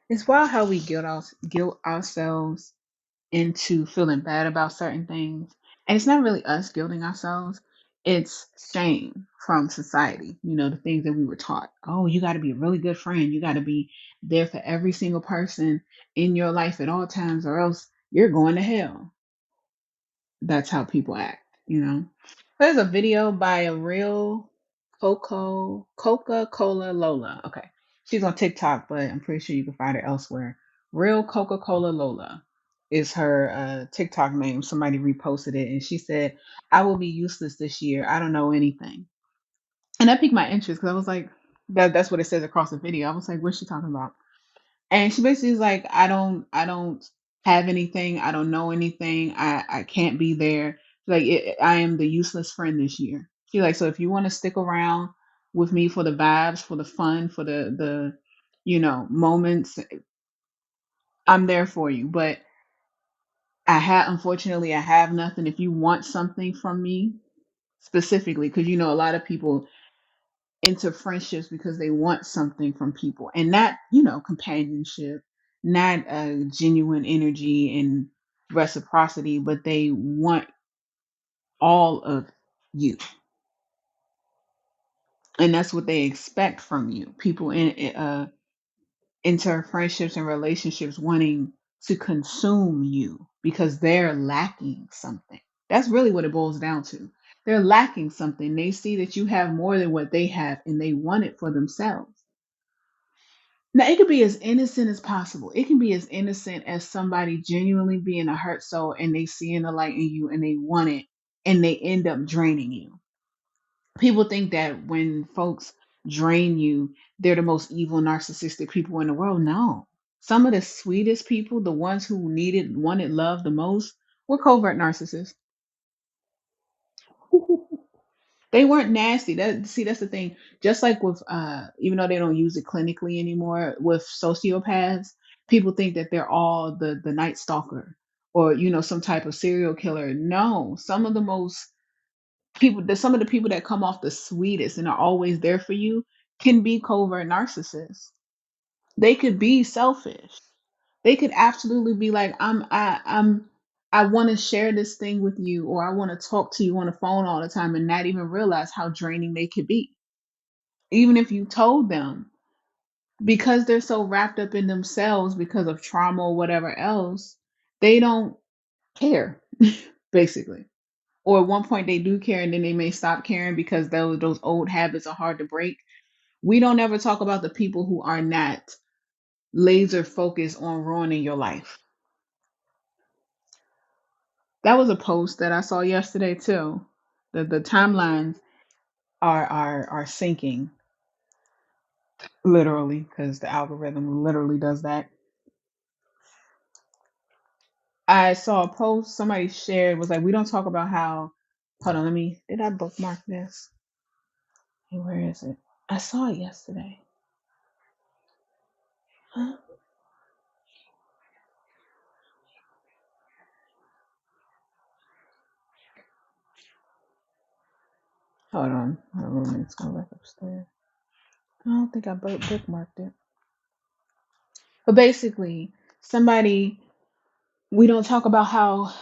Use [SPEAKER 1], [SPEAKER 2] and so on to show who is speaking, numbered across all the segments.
[SPEAKER 1] It's wild how we guilt ourselves into feeling bad about certain things. And it's not really us guilting ourselves, it's shame from society. You know, the things that we were taught. Oh, you got to be a really good friend. You got to be there for every single person in your life at all times, or else you're going to hell. That's how people act, you know. There's a video by a real Coca-Cola Lola. Okay. She's on TikTok, but I'm pretty sure you can find her elsewhere. Real Coca-Cola Lola is her TikTok name. Somebody reposted it and she said, I will be useless this year. I don't know anything. And that piqued my interest because I was like, that's what it says across the video. I was like, what's she talking about? And she basically is like, I don't have anything. I don't know anything. I can't be there. Like I am the useless friend this year. She like, so if you want to stick around with me for the vibes, for the fun, for the moments, I'm there for you. But unfortunately I have nothing. If you want something from me specifically, because a lot of people into friendships because they want something from people and not, companionship, not genuine energy and reciprocity, but they want all of you. And that's what they expect from you. People enter friendships and relationships wanting to consume you because they're lacking something. That's really what it boils down to. They're lacking something. They see that you have more than what they have and they want it for themselves. Now, it could be as innocent as possible. It can be as innocent as somebody genuinely being a hurt soul and they seeing the light in you and they want it and they end up draining you. People think that when folks drain you, they're the most evil, narcissistic people in the world. No. Some of the sweetest people, the ones who wanted love the most, were covert narcissists. They weren't nasty. That's the thing. Just like with even though they don't use it clinically anymore, with sociopaths, people think that they're all the night stalker or some type of serial killer. No, some of the people that come off the sweetest and are always there for you can be covert narcissists. They could be selfish. They could absolutely be like, I want to share this thing with you, or I want to talk to you on the phone all the time and not even realize how draining they could be. Even if you told them, because they're so wrapped up in themselves because of trauma or whatever else, they don't care, basically. Or at one point they do care and then they may stop caring because those old habits are hard to break. We don't ever talk about the people who are not laser focused on ruining your life. That was a post that I saw yesterday too. The timelines are syncing literally because the algorithm literally does that. I saw a post somebody shared was like, we don't talk about how. Hold on, did I bookmark this? Hey, where is it? I saw it yesterday. Huh? Hold on, my roommate's going back upstairs. I don't think I bookmarked it. But basically, somebody we don't talk about how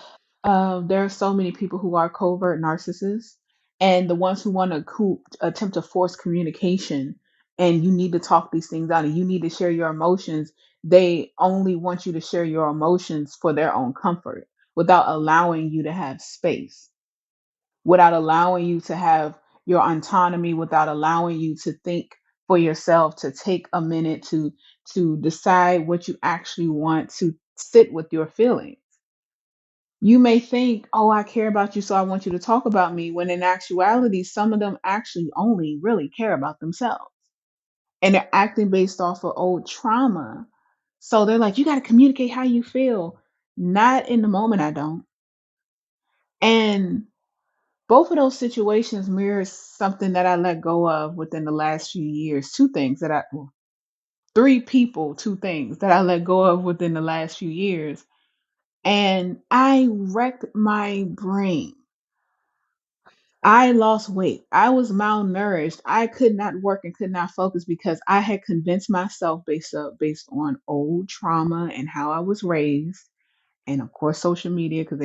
[SPEAKER 1] there are so many people who are covert narcissists, and the ones who attempt to force communication, and you need to talk these things out, and you need to share your emotions. They only want you to share your emotions for their own comfort, without allowing you to have space, without allowing you to have your autonomy, without allowing you to think for yourself, to take a minute to decide what you actually want, to sit with your feelings. You may think, oh, I care about you, so I want you to talk about me, when in actuality, some of them actually only really care about themselves. And they're acting based off of old trauma. So they're like, you got to communicate how you feel. Not in the moment, I don't. And both of those situations mirrors something that I let go of within the last few years. Three people, two things that I let go of within the last few years. And I wrecked my brain. I lost weight. I was malnourished. I could not work and could not focus because I had convinced myself based on old trauma and how I was raised, and of course social media, because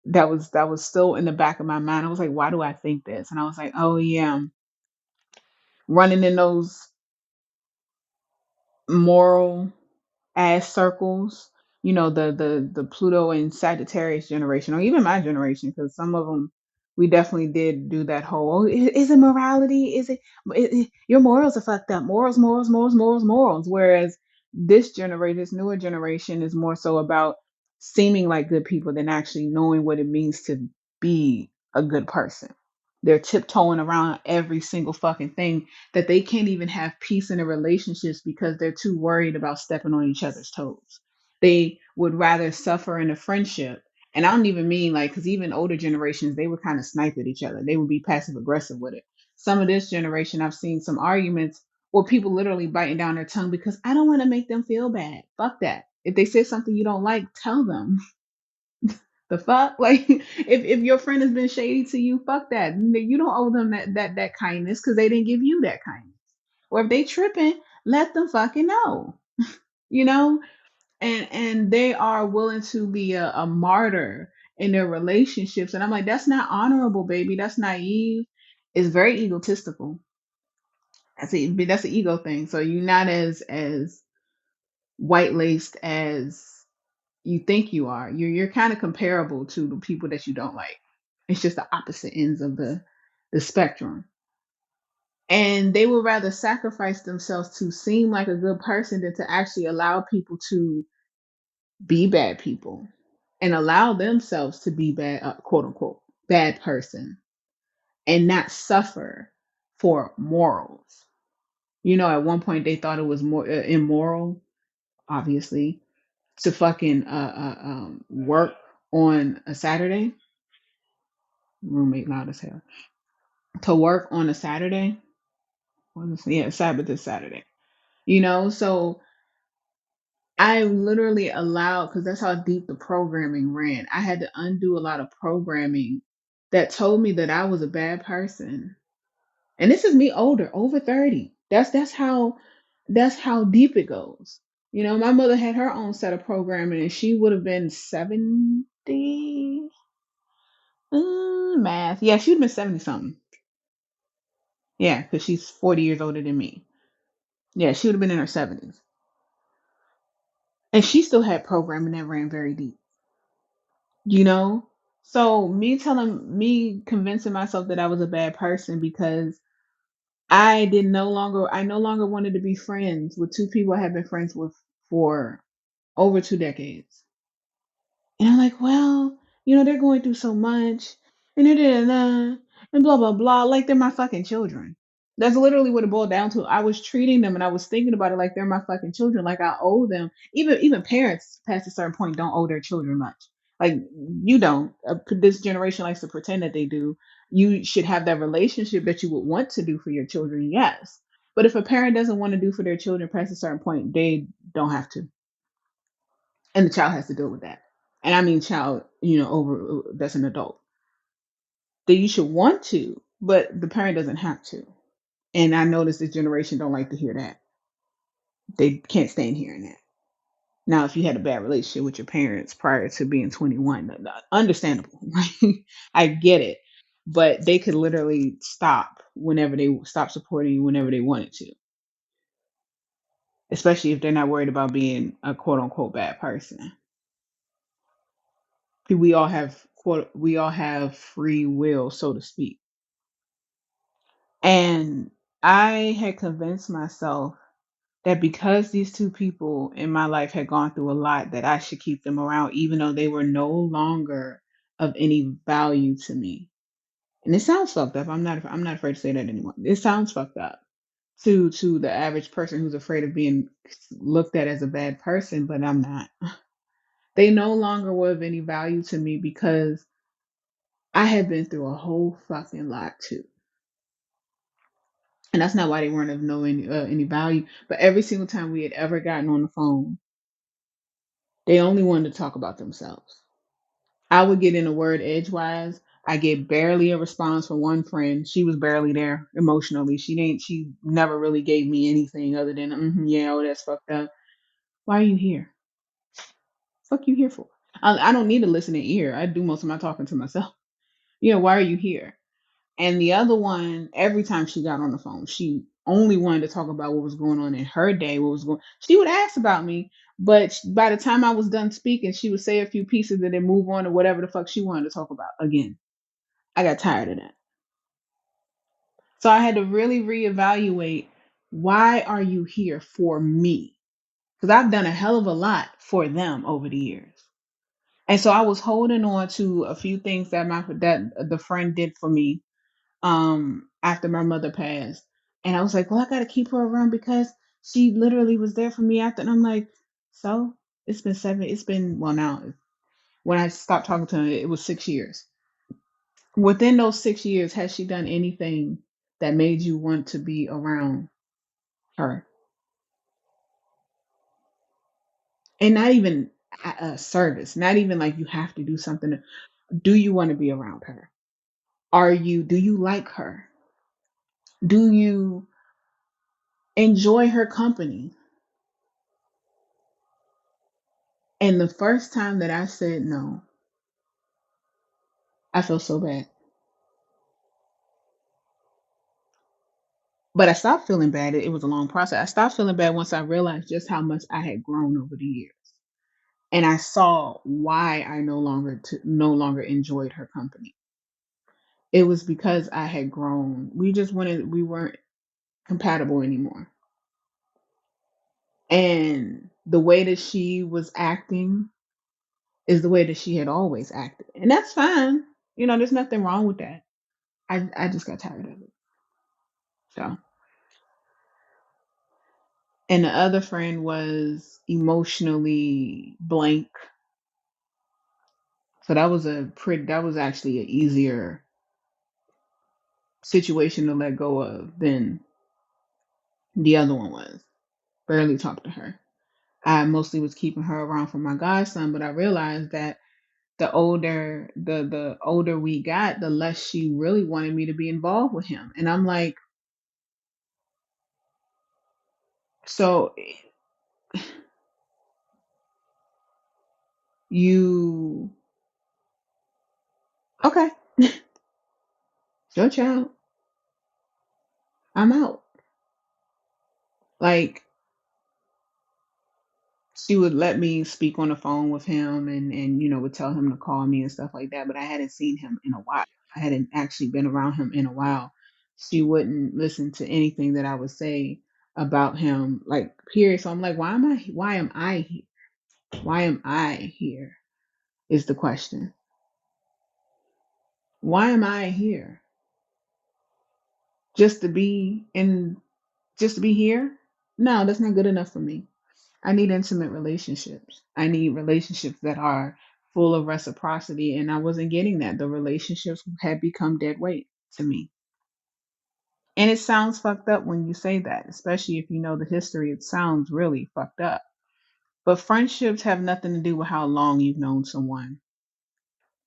[SPEAKER 1] that was still in the back of my mind. I was like, why do I think this? And I was like, oh yeah, running in those moral as circles, the Pluto and Sagittarius generation, or even my generation, because some of them, we definitely did do that whole, is it morality? Your morals are fucked up. Morals, morals, morals, morals, morals. Whereas this generation, this newer generation, is more so about seeming like good people than actually knowing what it means to be a good person. They're tiptoeing around every single fucking thing, that they can't even have peace in their relationships because they're too worried about stepping on each other's toes. They would rather suffer in a friendship. And I don't even mean like, because even older generations, they would kind of snipe at each other. They would be passive aggressive with it. Some of this generation, I've seen some arguments where people literally biting down their tongue because I don't want to make them feel bad. Fuck that. If they say something you don't like, tell them. The fuck? Like, if your friend has been shady to you, fuck that. You don't owe them that kindness because they didn't give you that kindness. Or if they tripping, let them fucking know. You know? And they are willing to be a martyr in their relationships. And I'm like, that's not honorable, baby. That's naive. It's very egotistical. That's an ego thing. So you're not as white laced as you think you are. You're kind of comparable to the people that you don't like. It's just the opposite ends of the spectrum. And they would rather sacrifice themselves to seem like a good person than to actually allow people to be bad people and allow themselves to be bad, quote unquote, bad person, and not suffer for morals. At one point they thought it was more immoral, obviously, to fucking work on a Saturday. Roommate loud as hell. To work on a Saturday. Yeah, Sabbath is Saturday. So I literally allowed, because that's how deep the programming ran. I had to undo a lot of programming that told me that I was a bad person. And this is me older, over 30. That's how deep it goes. My mother had her own set of programming and she would have been 70. Math. Yeah, she would have been 70 something. Yeah, because she's 40 years older than me. Yeah, she would have been in her 70s. And she still had programming that ran very deep. you know so me convincing myself that I was a bad person because I no longer wanted to be friends with two people I had been friends with for over 2 decades. And I'm like, well, they're going through so much, and and blah blah blah, like they're my fucking children. That's literally what it boiled down to. I was treating them and I was thinking about it like they're my fucking children, like I owe them. Even parents past a certain point don't owe their children much. Like you don't. This generation likes to pretend that they do. You should have that relationship that you would want to do for your children, yes. But if a parent doesn't want to do for their children past a certain point, they don't have to, and the child has to deal with that. And I mean child, over that's an adult. That you should want to, but the parent doesn't have to. And I notice this generation don't like to hear that. They can't stand hearing that. Now, if you had a bad relationship with your parents prior to being 21, understandable. I get it. But they could literally stop supporting you whenever they wanted to, especially if they're not worried about being a quote unquote bad person. We all have free will, so to speak. And I had convinced myself that because these two people in my life had gone through a lot, that I should keep them around even though they were no longer of any value to me. And it sounds fucked up. I'm not afraid to say that anymore. It sounds fucked up to the average person who's afraid of being looked at as a bad person, but I'm not. They no longer were of any value to me because I had been through a whole fucking lot too. And that's not why they weren't of no any value. But every single time we had ever gotten on the phone, they only wanted to talk about themselves. I would get in a word edgewise, I get barely a response from one friend. She was barely there emotionally. She never really gave me anything other than, yeah, oh, that's fucked up. Why are you here? Fuck you here for? I don't need a listening ear. I do most of my talking to myself. Why are you here? And the other one, every time she got on the phone, she only wanted to talk about what was going on in her day, what was going. She would ask about me, but by the time I was done speaking, she would say a few pieces and then move on to whatever the fuck she wanted to talk about again. I got tired of that. So I had to really reevaluate, why are you here for me? Because I've done a hell of a lot for them over the years. And so I was holding on to a few things that the friend did for me after my mother passed. And I was like, well, I gotta keep her around because she literally was there for me after. And I'm like, so it's been well, now when I stopped talking to her, it was 6 years. Within those 6 years, has she done anything that made you want to be around her? And not even a service, not even like you have to do something. Do you want to be around her? Do you like her? Do you enjoy her company? And the first time that I said no, I felt so bad. But I stopped feeling bad. It was a long process. I stopped feeling bad once I realized just how much I had grown over the years. And I saw why I no longer enjoyed her company. It was because I had grown. We weren't compatible anymore. And the way that she was acting is the way that she had always acted. And that's fine. There's nothing wrong with that. I just got tired of it. So, and the other friend was emotionally blank. So that was actually an easier situation to let go of than the other one was. Barely talked to her. I mostly was keeping her around for my godson, but I realized that the older we got, the less she really wanted me to be involved with him. And I'm like, so you okay, your child, I'm out. Like, she would let me speak on the phone with him and would tell him to call me and stuff like that, but I hadn't seen him in a while. I hadn't actually been around him in a while. She wouldn't listen to anything that I would say about him, like, period. So I'm like, why am I here is the question. Why am I here? Just to be in just to be here? No, that's not good enough for me. I need intimate relationships. I need relationships that are full of reciprocity, and I wasn't getting that. The relationships had become dead weight to me. And it sounds fucked up when you say that, especially if you know the history. It sounds really fucked up. But friendships have nothing to do with how long you've known someone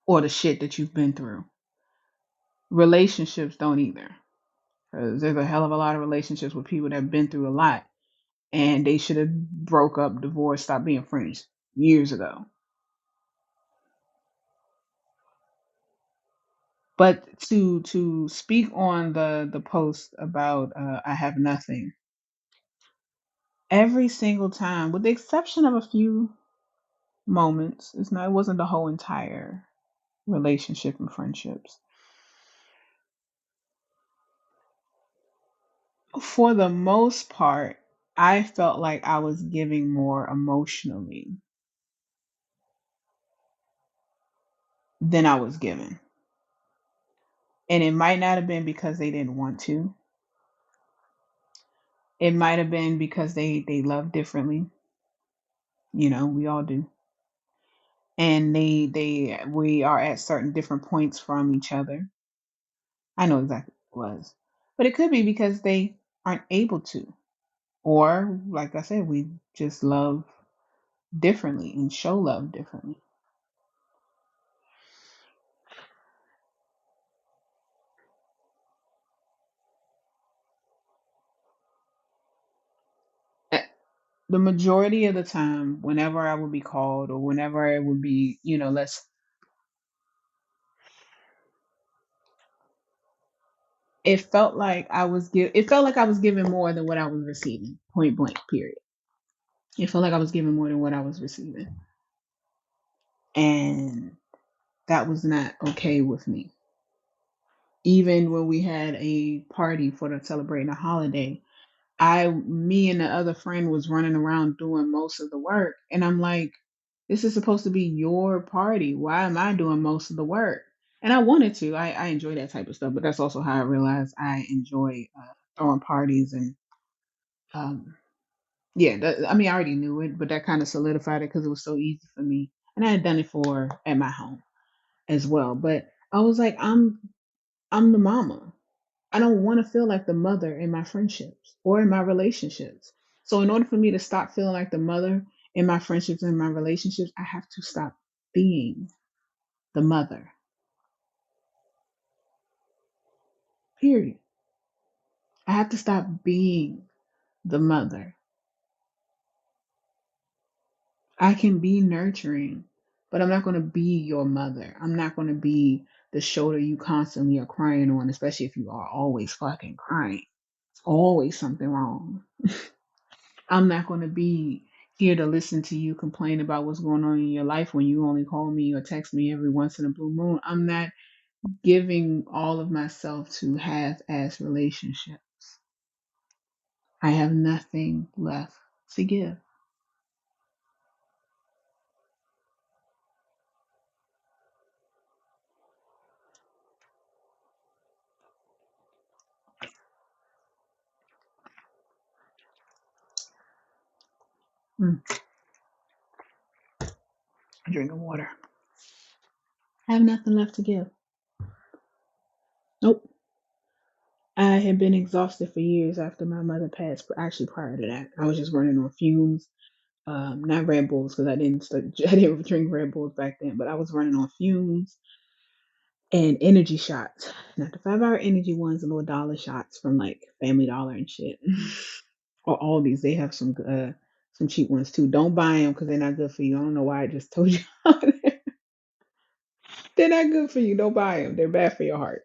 [SPEAKER 1] or the shit that you've been through. Relationships don't either. 'Cause there's a hell of a lot of relationships with people that have been through a lot, and they should have broke up, divorced, stopped being friends years ago. But to speak on the post about I have nothing, every single time, with the exception of a few moments, it wasn't the whole entire relationship and friendships. For the most part, I felt like I was giving more emotionally than I was given. And it might not have been because they didn't want to. It might have been because they love differently. We all do. And we are at certain different points from each other. I know exactly what it was. But it could be because they aren't able to. Or like I said, we just love differently and show love differently. the majority of the time, whenever I would be called or whenever it would be, let's it felt like I was giving more than what I was receiving. Point blank, period. It felt like I was giving more than what I was receiving. And that was not okay with me. Even when we had a party for the celebrating a holiday, me and the other friend was running around doing most of the work. And I'm like, this is supposed to be your party. Why am I doing most of the work? And I wanted to. I enjoy that type of stuff, but that's also how I realized I enjoy throwing parties and um, yeah. I mean, I already knew it, but that kind of solidified it because it was so easy for me, and I had done it for at my home as well. But I was like, I'm the mama. I don't want to feel like the mother in my friendships or in my relationships. So in order for me to stop feeling like the mother in my friendships and my relationships, I have to stop being the mother. Period. I have to stop being the mother. I can be nurturing, but I'm not going to be your mother. I'm not going to be the shoulder you constantly are crying on, especially if you are always fucking crying. It's always something wrong. I'm not going to be here to listen to you complain about what's going on in your life when you only call me or text me every once in a blue moon. I'm not giving all of myself to half ass relationships. I have nothing left to give. Mm, drinking water. I have nothing left to give. Nope. I had been exhausted for years after my mother passed, but actually prior to that, I was just running on fumes. Not Red Bulls because I didn't drink Red Bulls back then, but I was running on fumes and energy shots. Not the 5 hour energy ones, the little dollar shots from like Family Dollar and shit. Or Aldi's, they have some cheap ones too. Don't buy them because they're not good for you. I don't know why I just told you. They're not good for you. Don't buy them. They're bad for your heart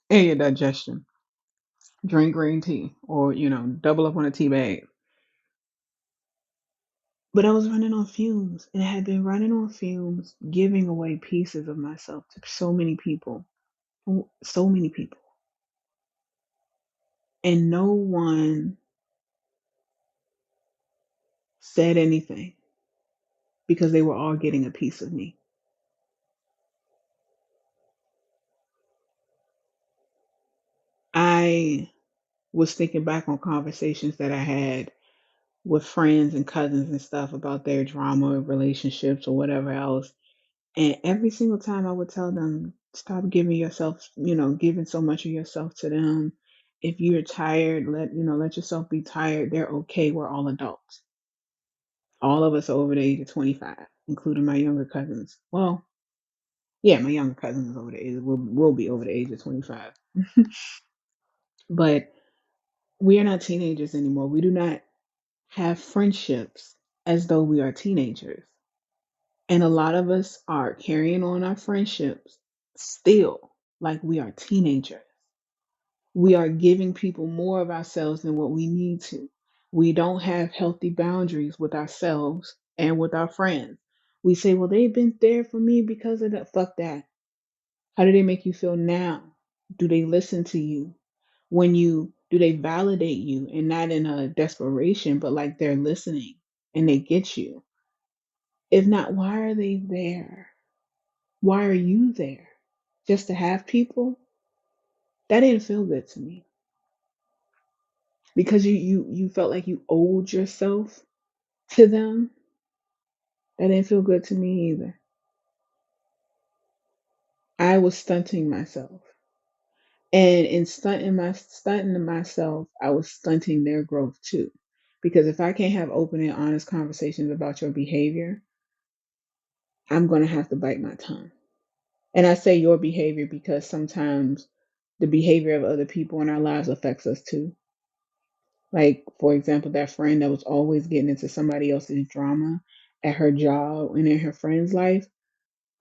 [SPEAKER 1] and your digestion. Drink green tea or double up on a tea bag. But I was running on fumes and I had been running on fumes, giving away pieces of myself to so many people. So many people. And no one said anything because they were all getting a piece of me. I was thinking back on conversations that I had with friends and cousins and stuff about their drama, relationships, or whatever else. And every single time I would tell them, stop giving yourself, giving so much of yourself to them. If you're tired, let yourself be tired. They're okay. We're all adults. All of us are over the age of 25, including my younger cousins. Well, yeah, my younger cousins is over the age, will be over the age of 25. But we are not teenagers anymore. We do not have friendships as though we are teenagers. And a lot of us are carrying on our friendships still like we are teenagers. We are giving people more of ourselves than what we need to. We don't have healthy boundaries with ourselves and with our friends. We say, well, they've been there for me because of that. Fuck that. How do they make you feel now? Do they listen to you? Do they validate you and not in a desperation, but like they're listening and they get you? If not, why are they there? Why are you there? Just to have people? That didn't feel good to me because you felt like you owed yourself to them. That didn't feel good to me either. I was stunting myself. And in stunting myself, I was stunting their growth too. Because if I can't have open and honest conversations about your behavior, I'm going to have to bite my tongue. And I say your behavior because sometimes the behavior of other people in our lives affects us too. Like, for example, that friend that was always getting into somebody else's drama at her job and in her friend's life,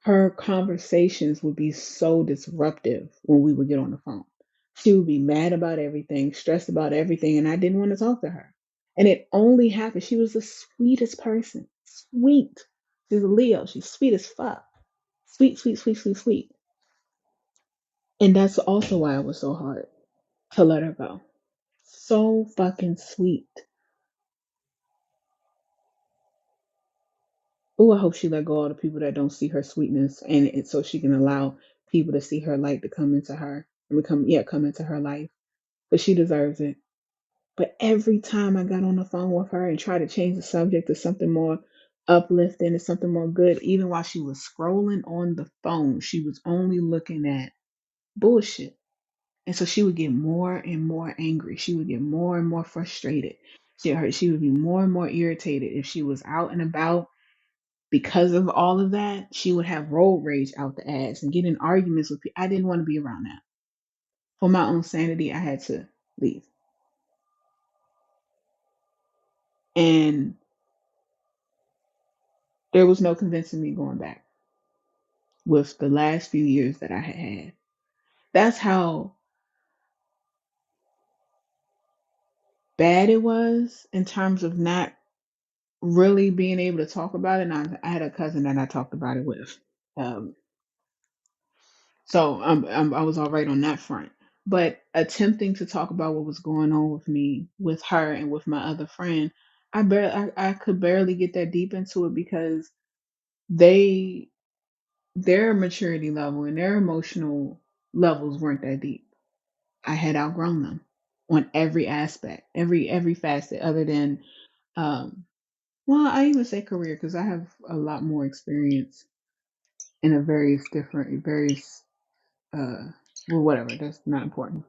[SPEAKER 1] her conversations would be so disruptive when we would get on the phone. She would be mad about everything, stressed about everything, and I didn't want to talk to her. And it only happened. She was the sweetest person. Sweet. She's a Leo. She's sweet as fuck. Sweet, sweet, sweet, sweet, sweet. And that's also why it was so hard to let her go. So fucking sweet. Oh, I hope she let go of the people that don't see her sweetness, and so she can allow people to see her light to come into her and come into her life. But she deserves it. But every time I got on the phone with her and tried to change the subject to something more uplifting and something more good, even while she was scrolling on the phone, she was only looking at bullshit. And so she would get more and more angry. She would get more and more frustrated. She would be more and more irritated if she was out and about. Because of all of that, she would have road rage out the ass and get in arguments with people. I didn't want to be around that. For my own sanity, I had to leave. And there was no convincing me going back with the last few years that I had had. That's how bad it was in terms of not really being able to talk about it. And I had a cousin that I talked about it with. Um, so I was all right on that front. But attempting to talk about what was going on with me, with her, and with my other friend, I could barely get that deep into it because they their maturity level and their emotional levels weren't that deep. I had outgrown them on every aspect, every facet, other than um, well, I even say career because I have a lot more experience in a various uh, well, whatever. That's not important.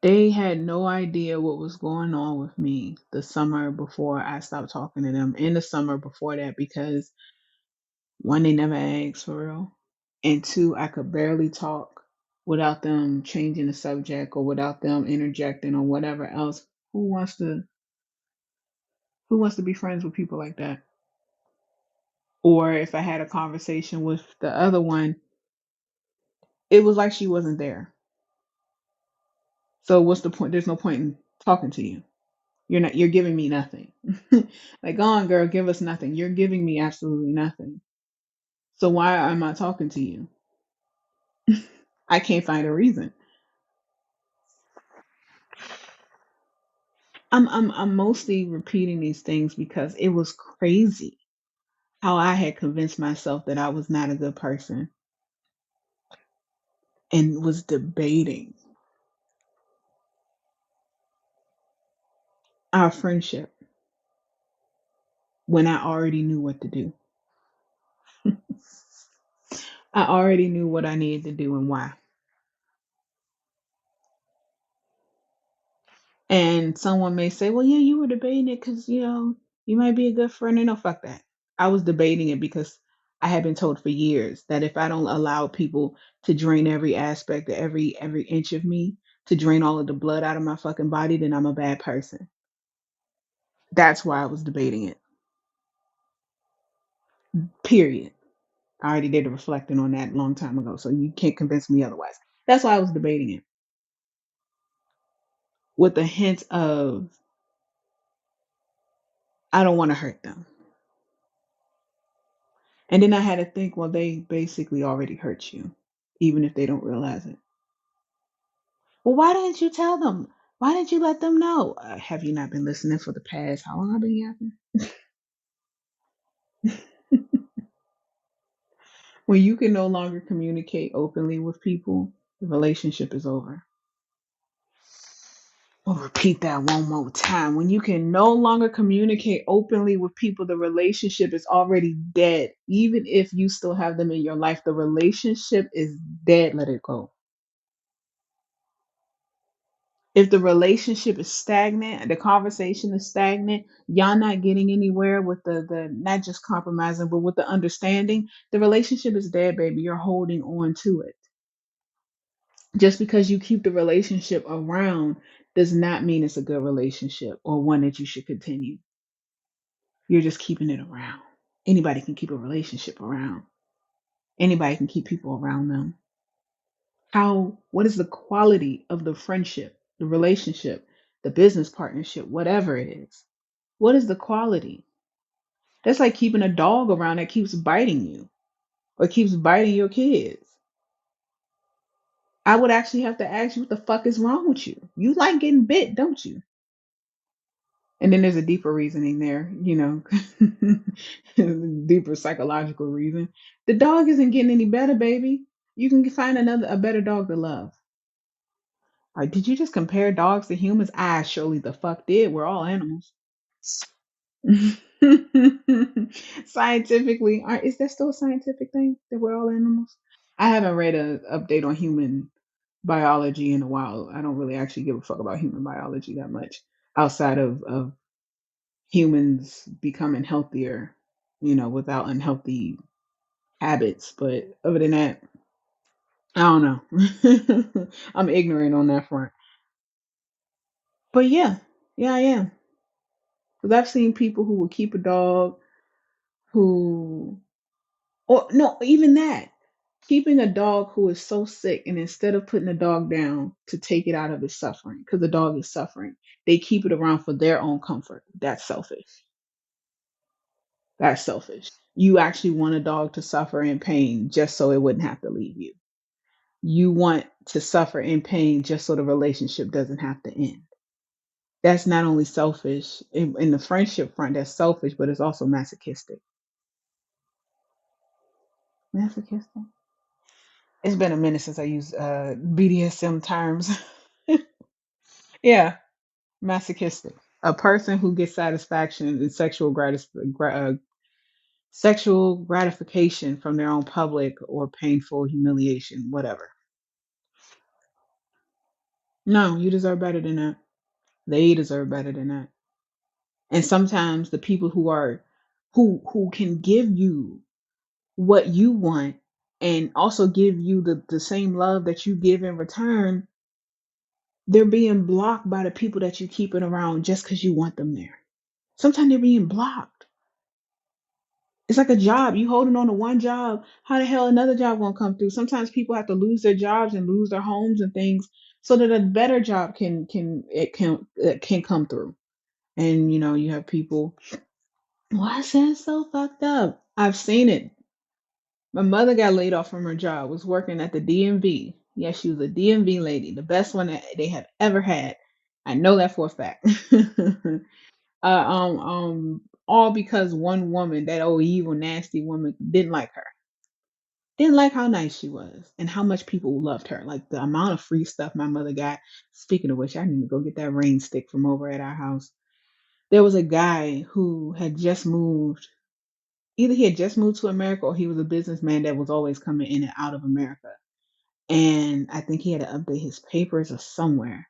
[SPEAKER 1] They had no idea what was going on with me the summer before I stopped talking to them, in the summer before that, because one, they never asked for real, and two, I could barely talk without them changing the subject or without them interjecting or whatever else. Who wants to be friends with people like that? Or if I had a conversation with the other one, it was like she wasn't there. So what's the point? There's no point in talking to you. You're giving me nothing. Like, go on, girl, give us nothing. You're giving me absolutely nothing. So why am I talking to you? I can't find a reason. I'm mostly repeating these things because it was crazy how I had convinced myself that I was not a good person and was debating our friendship when I already knew what to do. I already knew what I needed to do and why. And someone may say, well, yeah, you were debating it because, you might be a good friend. And no, fuck that. I was debating it because I had been told for years that if I don't allow people to drain every aspect of every inch of me, to drain all of the blood out of my fucking body, then I'm a bad person. That's why I was debating it. Period. I already did a reflecting on that a long time ago, so you can't convince me otherwise. That's why I was debating it with a hint of I don't want to hurt them. And then I had to think, well, they basically already hurt you, even if they don't realize it. Well, why didn't you tell them? Why didn't you let them know? Have you not been listening for the past? How long I've been yapping? When you can no longer communicate openly with people, the relationship is over. I'll repeat that one more time. When you can no longer communicate openly with people, the relationship is already dead. Even if you still have them in your life, the relationship is dead. Let it go. If the relationship is stagnant, the conversation is stagnant, y'all not getting anywhere with the not just compromising, but with the understanding, the relationship is dead, baby. You're holding on to it. Just because you keep the relationship around does not mean it's a good relationship or one that you should continue. You're just keeping it around. Anybody can keep a relationship around. Anybody can keep people around them. What is the quality of the friendship, the relationship, the business partnership, whatever it is? What is the quality? That's like keeping a dog around that keeps biting you or keeps biting your kids. I would actually have to ask you what the fuck is wrong with you. You like getting bit, don't you? And then there's a deeper reasoning there, deeper psychological reason. The dog isn't getting any better, baby. You can find a better dog to love. Did you just compare dogs to humans? I surely the fuck did. We're all animals. Scientifically, is that still a scientific thing that we're all animals? I haven't read an update on human biology in a while. I don't really actually give a fuck about human biology that much outside of humans becoming healthier, without unhealthy habits. But other than that, I don't know. I'm ignorant on that front. But yeah, yeah, I am. Because I've seen people who will keep a dog who, or no, even that, keeping a dog who is so sick, and instead of putting the dog down to take it out of its suffering, because the dog is suffering, they keep it around for their own comfort. That's selfish. That's selfish. You actually want a dog to suffer in pain just so it wouldn't have to leave you. You want to suffer in pain just so the relationship doesn't have to end. That's not only selfish in the friendship front, that's selfish, but it's also masochistic. Masochistic. It's been a minute since I used BDSM terms. Yeah, masochistic. A person who gets satisfaction and sexual gratification from their own public or painful humiliation, whatever. No, you deserve better than that. They deserve better than that. And sometimes the people who can give you what you want and also give you the same love that you give in return, they're being blocked by the people that you keeping around just because you want them there. Sometimes they're being blocked. It's like a job. You holding on to one job. How the hell another job gonna come through? Sometimes people have to lose their jobs and lose their homes and things so that a better job can come through. And you have people. Why is that so fucked up? I've seen it. My mother got laid off from her job. Was working at the DMV. Yes, she was a DMV lady, the best one that they have ever had. I know that for a fact. All because one woman, that old evil, nasty woman, didn't like her. Didn't like how nice she was and how much people loved her. Like the amount of free stuff my mother got. Speaking of which, I need to go get that rain stick from over at our house. There was a guy who had just moved. Either he had just moved to America or he was a businessman that was always coming in and out of America. And I think he had to update his papers or somewhere.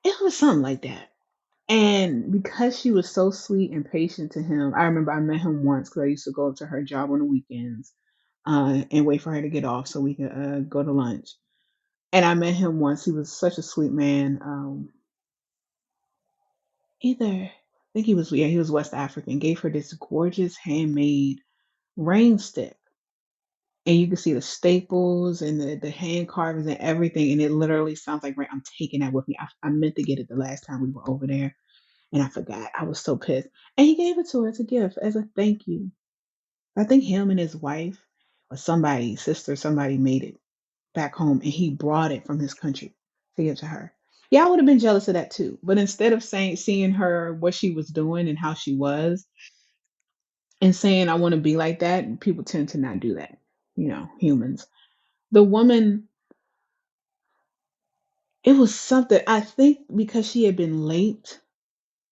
[SPEAKER 1] It was something like that. And because she was so sweet and patient to him, I remember I met him once because I used to go to her job on the weekends and wait for her to get off so we could go to lunch. And I met him once. He was such a sweet man. I think he was West African. Gave her this gorgeous handmade rain stick. And you can see the staples and the hand carvings and everything. And it literally sounds like rain. I'm taking that with me. I meant to get it the last time we were over there and I forgot. I was so pissed. And he gave it to her as a gift, as a thank you. I think him and his wife or somebody, sister, somebody made it back home and he brought it from his country to give to her. Yeah, I would have been jealous of that too. But instead of seeing her what she was doing and how she was and saying I want to be like that, people tend to not do that. Humans. The woman, it was something I think because she had been late.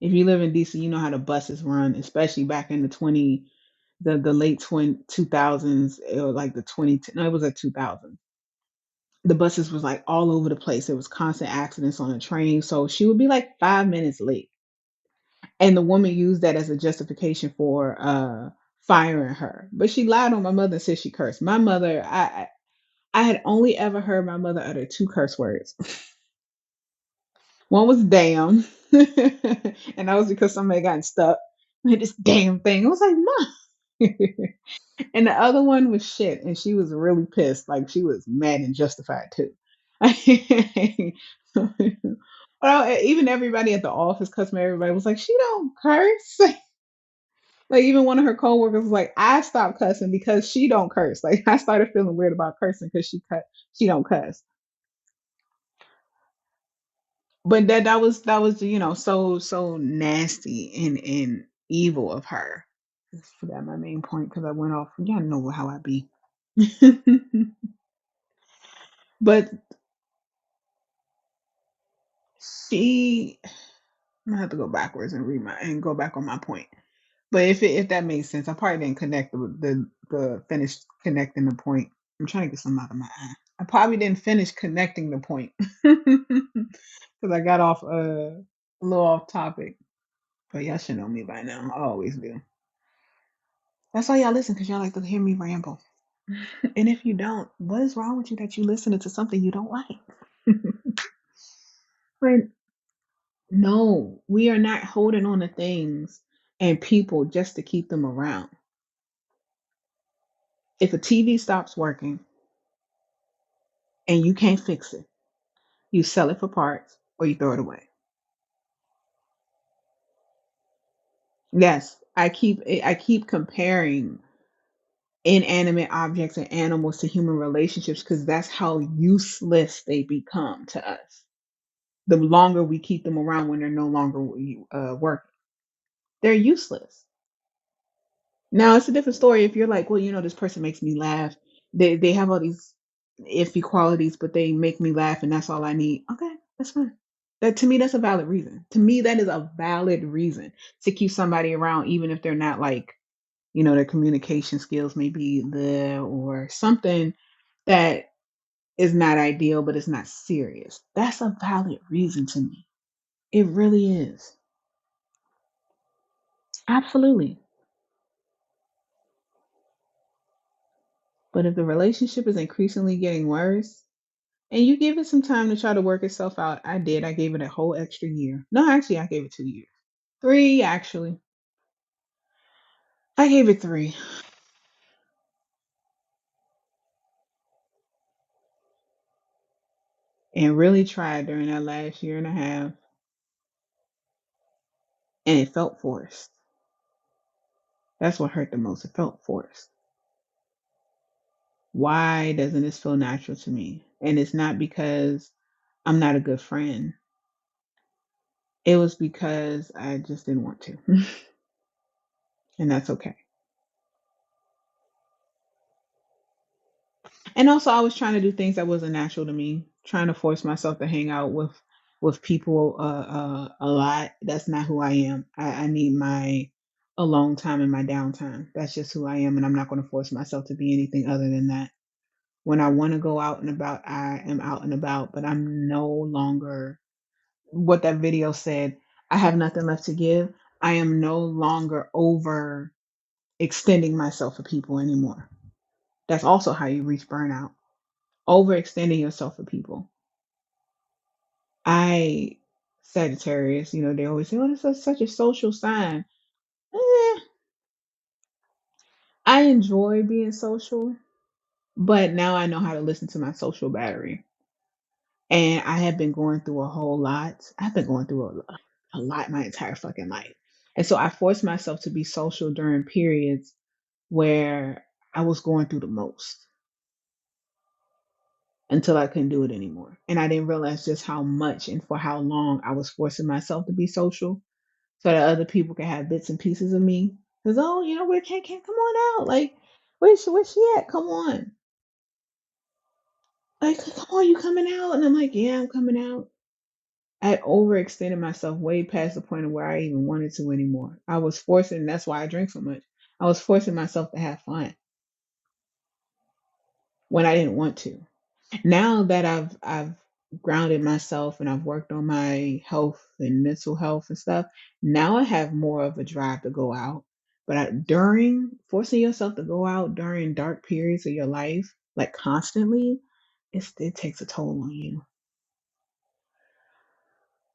[SPEAKER 1] If you live in DC, you know how the buses run, especially back in the late 2000s or like the 20, no, it was a 2000. the buses was like all over the place. There was constant accidents on the train. So she would be like 5 minutes late. And the woman used that as a justification for firing her. But she lied on my mother and said she cursed. My mother, I had only ever heard my mother utter two curse words. One was damn, and that was because somebody got stuck. Like this damn thing. I was like, Mom. And the other one was shit, and she was really pissed. Like she was mad and justified too. Well, even everybody at the office, customer, everybody was like, she don't curse. Like even one of her coworkers was like, I stopped cussing because she don't curse. Like I started feeling weird about cursing because she don't cuss. But that was so nasty and evil of her. I forgot my main point because I went off. Y'all know how I be. But she, I'm gonna have to go backwards and read my and go back on my point. But if that makes sense, I probably didn't connect the finish connecting the point. I'm trying to get some out of my eye. I probably didn't finish connecting the point because I got off a little off topic. But y'all should know me by now. I always do. That's why y'all listen because y'all like to hear me ramble. And if you don't, what is wrong with you that you listening to something you don't like? But no, we are not holding on to things and people just to keep them around. If a TV stops working and you can't fix it, you sell it for parts or you throw it away. Yes, I keep comparing inanimate objects and animals to human relationships because that's how useless they become to us. The longer we keep them around when they're no longer working, they're useless. Now it's a different story if you're like, well, this person makes me laugh. They have all these iffy qualities, but they make me laugh, and that's all I need. Okay, that's fine. That to me, that's a valid reason. To me, that is a valid reason to keep somebody around, even if they're not like, their communication skills may be there or something that is not ideal, but it's not serious. That's a valid reason to me. It really is. Absolutely. But if the relationship is increasingly getting worse, and you give it some time to try to work itself out, I did. I gave it a whole extra year. No, actually, I gave it 2 years. Three, actually. I gave it three and really tried during that last year and a half, and it felt forced. That's what hurt the most. It felt forced. Why doesn't this feel natural to me? And it's not because I'm not a good friend. It was because I just didn't want to. And that's okay. And also, I was trying to do things that wasn't natural to me, trying to force myself to hang out with people a lot. That's not who I am. I need my alone time and my downtime. That's just who I am, and I'm not going to force myself to be anything other than that. When I want to go out and about, I am out and about, but I'm no longer what that video said. I have nothing left to give. I am no longer over extending myself for people anymore. That's also how you reach burnout. Overextending yourself for people. I Sagittarius, they always say, "Oh, this is such a social sign." Eh, I enjoy being social, but now I know how to listen to my social battery. And I have been going through a whole lot. I've been going through a lot my entire fucking life. And so I forced myself to be social during periods where I was going through the most until I couldn't do it anymore. And I didn't realize just how much and for how long I was forcing myself to be social so that other people can have bits and pieces of me. Because, oh, where can't come on out. Like, where's she at? Come on. Like, come on, you coming out? And I'm like, yeah, I'm coming out. I had overextended myself way past the point of where I even wanted to anymore. I was forcing, that's why I drink so much. I was forcing myself to have fun when I didn't want to. Now that I've grounded myself and I've worked on my health and mental health and stuff, now I have more of a drive to go out. But during forcing yourself to go out during dark periods of your life, like constantly, it takes a toll on you.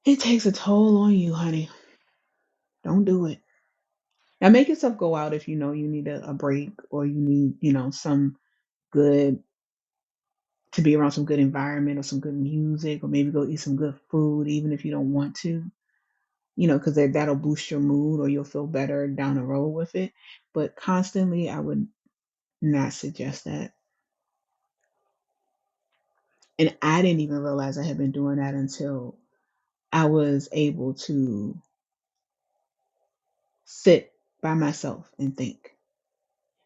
[SPEAKER 1] It takes a toll on you, honey. Don't do it. Now make yourself go out if you know you need a break or you need, some good to be around some good environment or some good music or maybe go eat some good food even if you don't want to, because that'll boost your mood or you'll feel better down the road with it. But constantly, I would not suggest that. And I didn't even realize I had been doing that until I was able to sit by myself and think.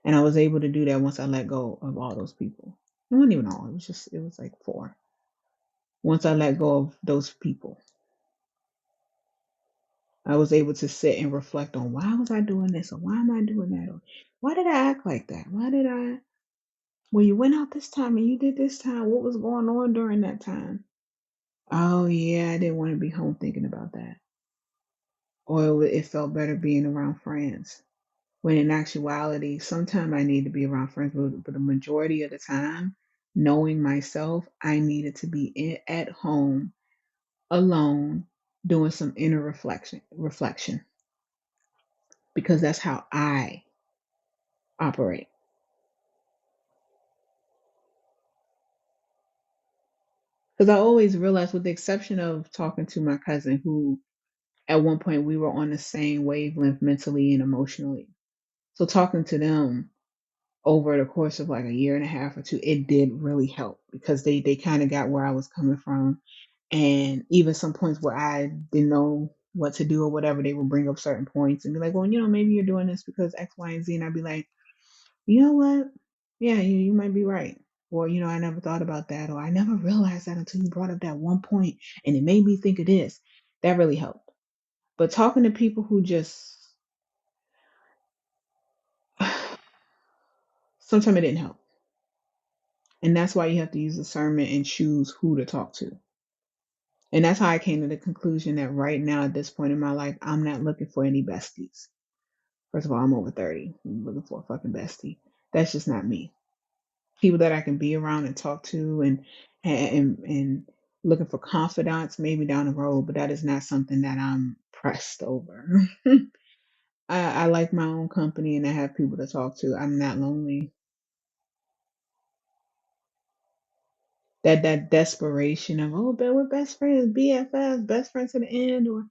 [SPEAKER 1] And I was able to do that once I let go of all those people. It wasn't even all, it was like four. Once I let go of those people, I was able to sit and reflect on why was I doing this or why am I doing that or why did I act like that? Why did I Well, you went out this time and you did this time. What was going on during that time? Oh, yeah, I didn't want to be home thinking about that. Or it felt better being around friends. When in actuality, sometimes I need to be around friends, but the majority of the time, knowing myself, I needed to be at home alone doing some inner reflection because that's how I operate. Because I always realized, with the exception of talking to my cousin, who at one point we were on the same wavelength mentally and emotionally. So talking to them over the course of like a year and a half or two, it did really help because they kind of got where I was coming from. And even some points where I didn't know what to do or whatever, they would bring up certain points and be like, well, maybe you're doing this because X, Y, and Z. And I'd be like, you know what? Yeah, you might be right. Or, I never thought about that. Or I never realized that until you brought up that one point and it made me think of this. That really helped. But talking to people who just sometimes it didn't help. And that's why you have to use discernment and choose who to talk to. And that's how I came to the conclusion that right now at this point in my life, I'm not looking for any besties. First of all, I'm over 30. I'm looking for a fucking bestie. That's just not me. People that I can be around and talk to and looking for confidants maybe down the road, but that is not something that I'm pressed over. I like my own company and I have people to talk to. I'm not lonely. That desperation of, oh, but we're best friends, BFF, best friends to the end, or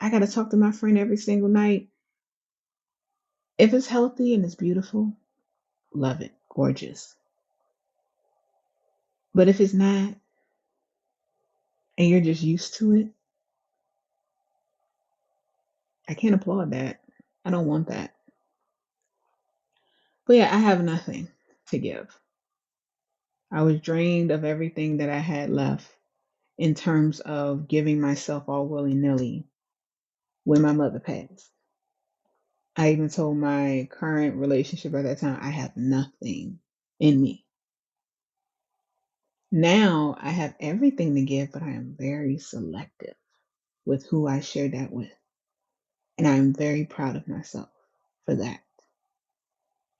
[SPEAKER 1] I gotta talk to my friend every single night. If it's healthy and it's beautiful, love it, gorgeous. But if it's not and you're just used to it, I can't applaud that. I don't want that. But yeah, I have nothing to give. I was drained of everything that I had left in terms of giving myself all willy nilly when my mother passed. I even told my current relationship at that time, I have nothing in me. Now I have everything to give, but I am very selective with who I share that with. And I am very proud of myself for that.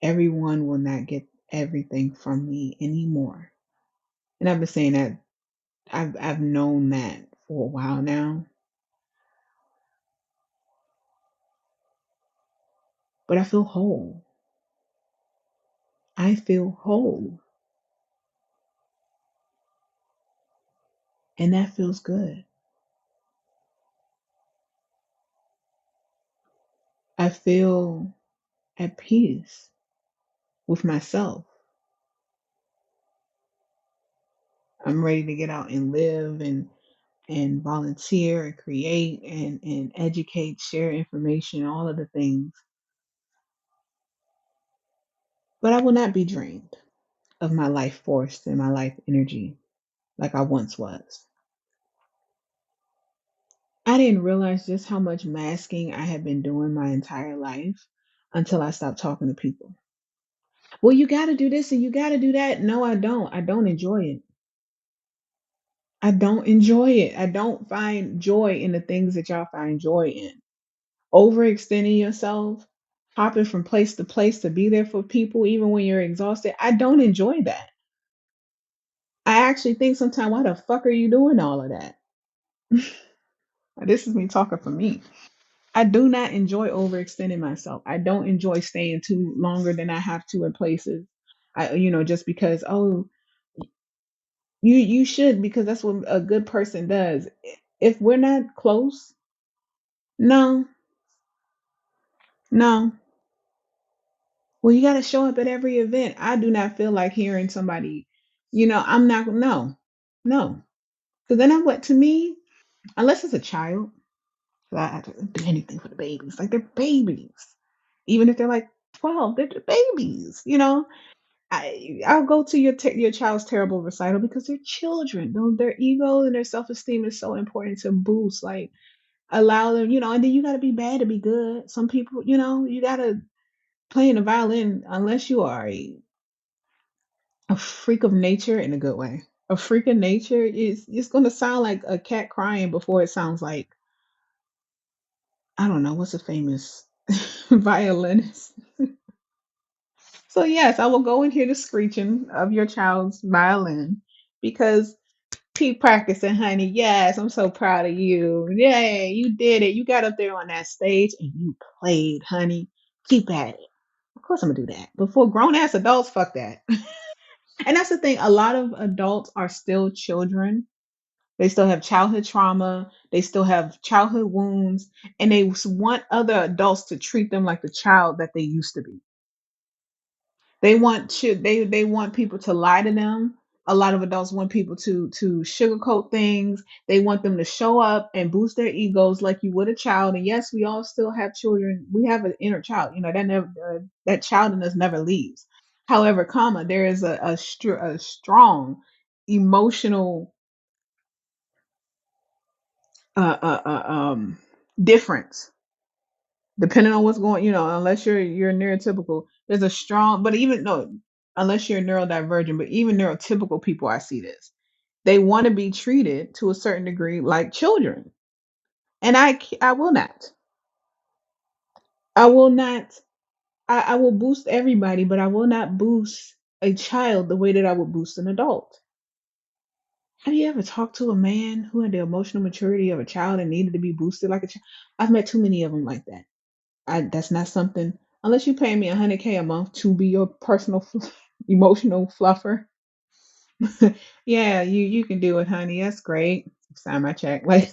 [SPEAKER 1] Everyone will not get everything from me anymore. And I've been saying that I've known that for a while now, but I feel whole. I feel whole. And that feels good. I feel at peace with myself. I'm ready to get out and live and volunteer and create and educate, share information, all of the things. But I will not be drained of my life force and my life energy like I once was. I didn't realize just how much masking I had been doing my entire life until I stopped talking to people. Well, you got to do this and you got to do that. No, I don't. I don't enjoy it. I don't enjoy it. I don't find joy in the things that y'all find joy in. Overextending yourself, hopping from place to place to be there for people, even when you're exhausted. I don't enjoy that. I actually think sometimes, why the fuck are you doing all of that? This is me talking for me. I do not enjoy overextending myself. I don't enjoy staying too longer than I have to in places. Just because, oh, you should, because that's what a good person does. If we're not close, no, no. Well, you got to show up at every event. I do not feel like hearing somebody, I'm not, no, no. Because then what, to me, unless it's a child, 'cause I have to do anything for the babies. Like, they're babies. Even if they're like 12, they're babies, I'll go to your child's terrible recital because they're children. Their ego and their self-esteem is so important to boost. Like, allow them, and then you got to be bad to be good. Some people, you got to playing the violin unless you are a freak of nature in a good way. A freak of nature is it's going to sound like a cat crying before it sounds like, I don't know, what's a famous violinist. So yes, I will go and hear the screeching of your child's violin because keep practicing, honey. Yes, I'm so proud of you. Yay, you did it. You got up there on that stage and you played, honey. Keep at it. Of course I'm gonna do that. Before grown ass adults, fuck that. And that's the thing. A lot of adults are still children. They still have childhood trauma. They still have childhood wounds, and they want other adults to treat them like the child that they used to be. They want people to lie to them. A lot of adults want people to sugarcoat things. They want them to show up and boost their egos like you would a child. And yes, we all still have children. We have an inner child. That never that child in us never leaves. However, there is a strong emotional difference depending on what's going, unless you're neurotypical, there's a strong, but even no, unless you're neurodivergent, but even neurotypical people, I see this. They want to be treated to a certain degree like children, and I will not. I will not. I will boost everybody, but I will not boost a child the way that I would boost an adult. Have you ever talked to a man who had the emotional maturity of a child and needed to be boosted like a child? I've met too many of them like that. That's not something, unless you pay me 100K a month to be your personal emotional fluffer. Yeah, you can do it, honey. That's great. Sign my check. Like,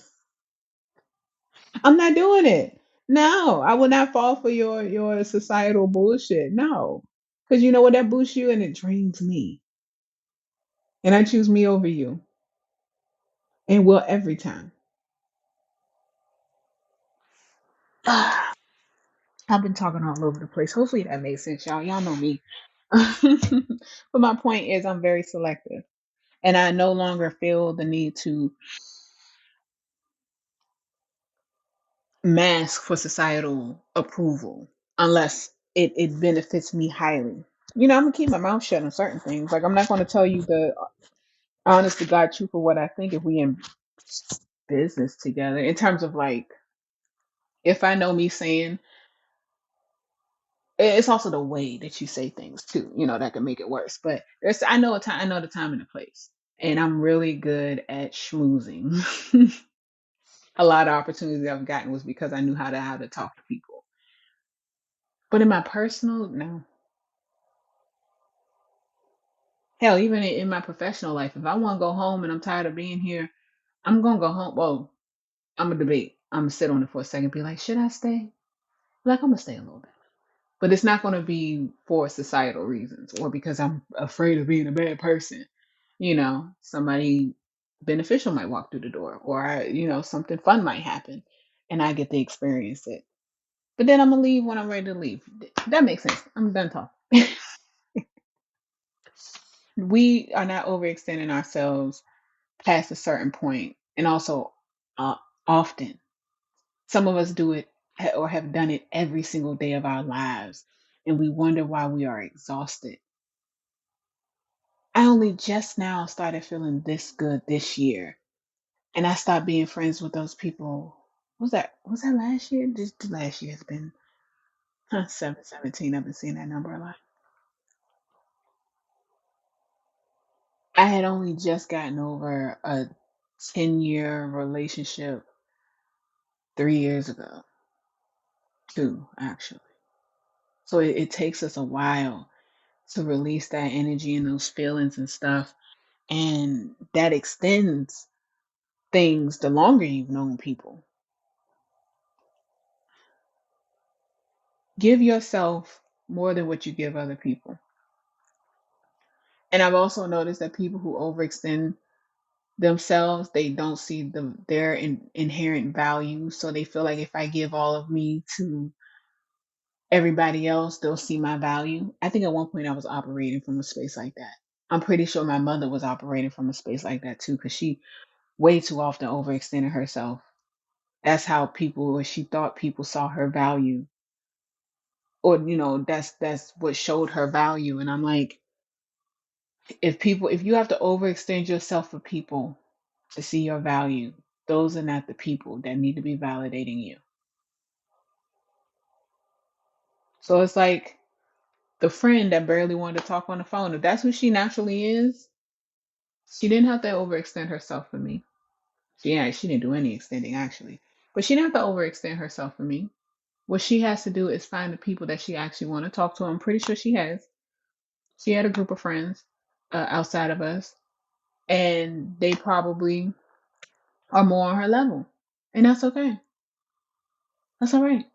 [SPEAKER 1] I'm not doing it. No, I will not fall for your societal bullshit. No, because you know what, that boosts you and it drains me, and I choose me over you, and will every time. I've been talking all over the place. Hopefully that made sense, y'all. Y'all know me. But my point is, I'm very selective. And I no longer feel the need to mask for societal approval unless it benefits me highly. I'm gonna keep my mouth shut on certain things. Like, I'm not gonna tell you the honest to God truth of what I think if we in business together. In terms of, like, if I know me saying, it's also the way that you say things too, that can make it worse. But I know a time, I know the time and the place. And I'm really good at schmoozing. A lot of opportunities I've gotten was because I knew how to talk to people. But in my personal, no. Hell, even in my professional life, if I want to go home and I'm tired of being here, I'm gonna go home. Well, I'm gonna debate. I'm gonna sit on it for a second, be like, should I stay? Like, I'm gonna stay a little bit, but it's not gonna be for societal reasons or because I'm afraid of being a bad person. Somebody beneficial might walk through the door, or something fun might happen, and I get to experience it. But then I'm gonna leave when I'm ready to leave. That makes sense. I'm done talking. We are not overextending ourselves past a certain point, and also uh, often. Some of us do it or have done it every single day of our lives, and we wonder why we are exhausted. I only just now started feeling this good this year. And I stopped being friends with those people. Was that last year? Just last year has been 717. I've been seeing that number a lot. I had only just gotten over a 10-year relationship 3 years ago, two actually. So it takes us a while to release that energy and those feelings and stuff. And that extends things the longer you've known people. Give yourself more than what you give other people. And I've also noticed that people who overextend themselves, they don't see their inherent value. So they feel like if I give all of me to everybody else, they'll see my value. I think at one point I was operating from a space like that. I'm pretty sure my mother was operating from a space like that too, because she way too often overextended herself. That's how people, or she thought people saw her value, or that's what showed her value. And I'm like, if you have to overextend yourself for people to see your value, those are not the people that need to be validating you. So it's like the friend that barely wanted to talk on the phone. If that's who she naturally is, she didn't have to overextend herself for me. She didn't do any extending actually, but she didn't have to overextend herself for me. What she has to do is find the people that she actually want to talk to. I'm pretty sure she has. She had a group of friends outside of us, and they probably are more on her level, and that's okay. That's all right.